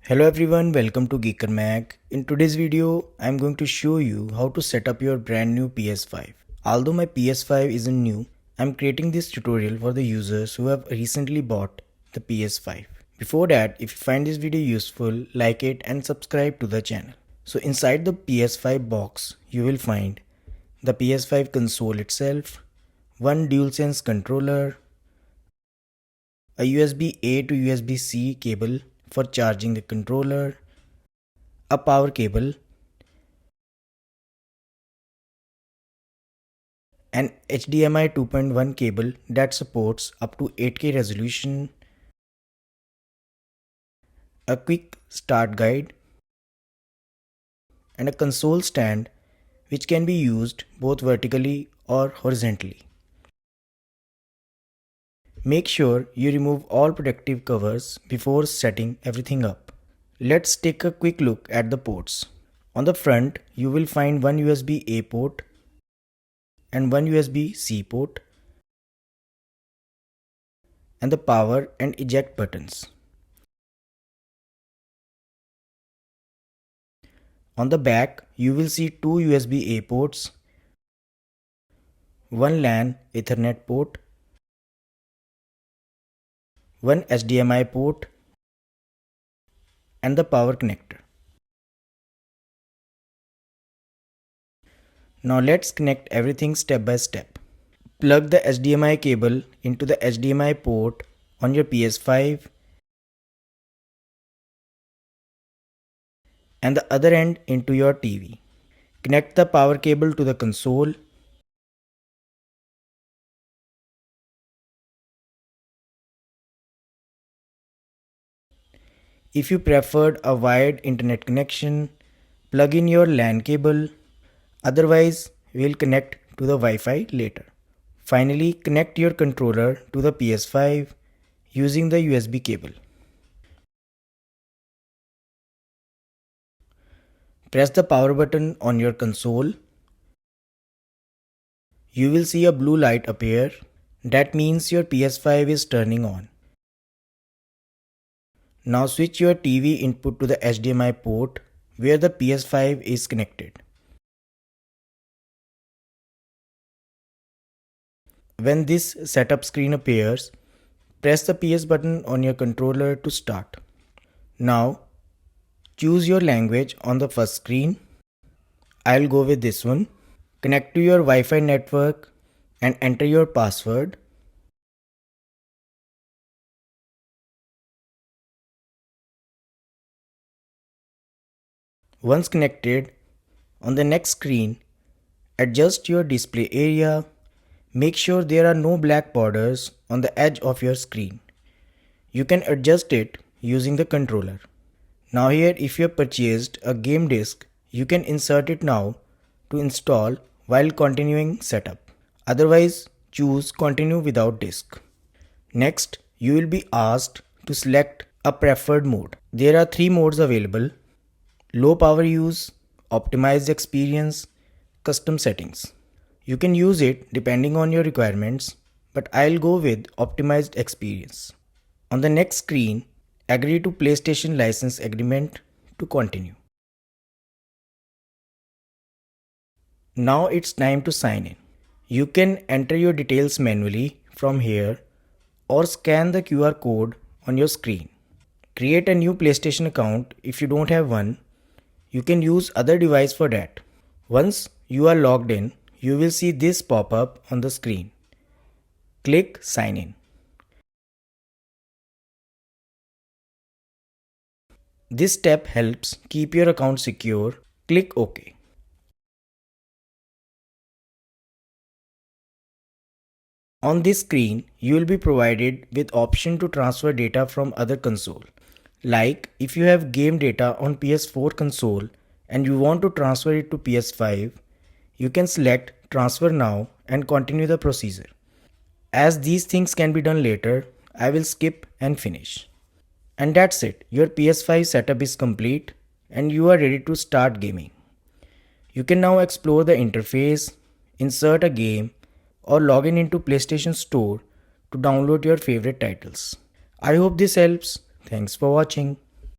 Hello everyone, welcome to Geeker Mag. In today's video, I'm going to show you how to set up your brand new PS5. Although my PS5 isn't new, I'm creating this tutorial for the users who have recently bought the PS5. Before that, if you find this video useful, like it and subscribe to the channel. So inside the PS5 box, you will find the PS5 console itself, one DualSense controller, a USB-A to USB-C cable for charging the controller, a power cable, an HDMI 2.1 cable that supports up to 8K resolution, a quick start guide, and a console stand which can be used both vertically or horizontally. Make sure you remove all protective covers before setting everything up. Let's take a quick look at the ports. On the front, you will find one USB-A port and one USB-C port and the power and eject buttons. On the back, you will see two USB-A ports, one LAN Ethernet port, one HDMI port, and the power connector. Now let's connect everything step by step. Plug the HDMI cable into the HDMI port on your PS5 and the other end into your TV. Connect the power cable to the console. If you preferred a wired internet connection, plug in your LAN cable. Otherwise, we'll connect to the Wi-Fi later. Finally, connect your controller to the PS5 using the USB cable. Press the power button on your console. You will see a blue light appear. That means your PS5 is turning on. Now switch your TV input to the HDMI port where the PS5 is connected. When this setup screen appears, press the PS button on your controller to start. Now, choose your language on the first screen. I'll go with this one. Connect to your Wi-Fi network and enter your password. Once connected, on the next screen, adjust your display area. Make sure there are no black borders on the edge of your screen. You can adjust it using the controller. Now here, if you have purchased a game disc, you can insert it now to install while continuing setup. Otherwise, choose continue without disc. Next, you will be asked to select a preferred mode. There are three modes available: low power use, optimized experience, custom settings. You can use it depending on your requirements, but I'll go with optimized experience. On the next screen, agree to PlayStation license agreement to continue. Now it's time to sign in. You can enter your details manually from here or scan the QR code on your screen. Create a new PlayStation account if you don't have one. You can use other device for that. Once you are logged in, you will see this pop up on the screen. Click sign in. This step helps keep your account secure. Click OK. On this screen, you will be provided with option to transfer data from other console. Like if you have game data on PS4 console and you want to transfer it to PS5, you can select transfer now and continue the procedure. As these things can be done later, I will skip and finish. And that's it. Your PS5 setup is complete and you are ready to start gaming. You can now explore the interface, insert a game, or log in into PlayStation Store to download your favorite titles. I hope this helps. Thanks for watching.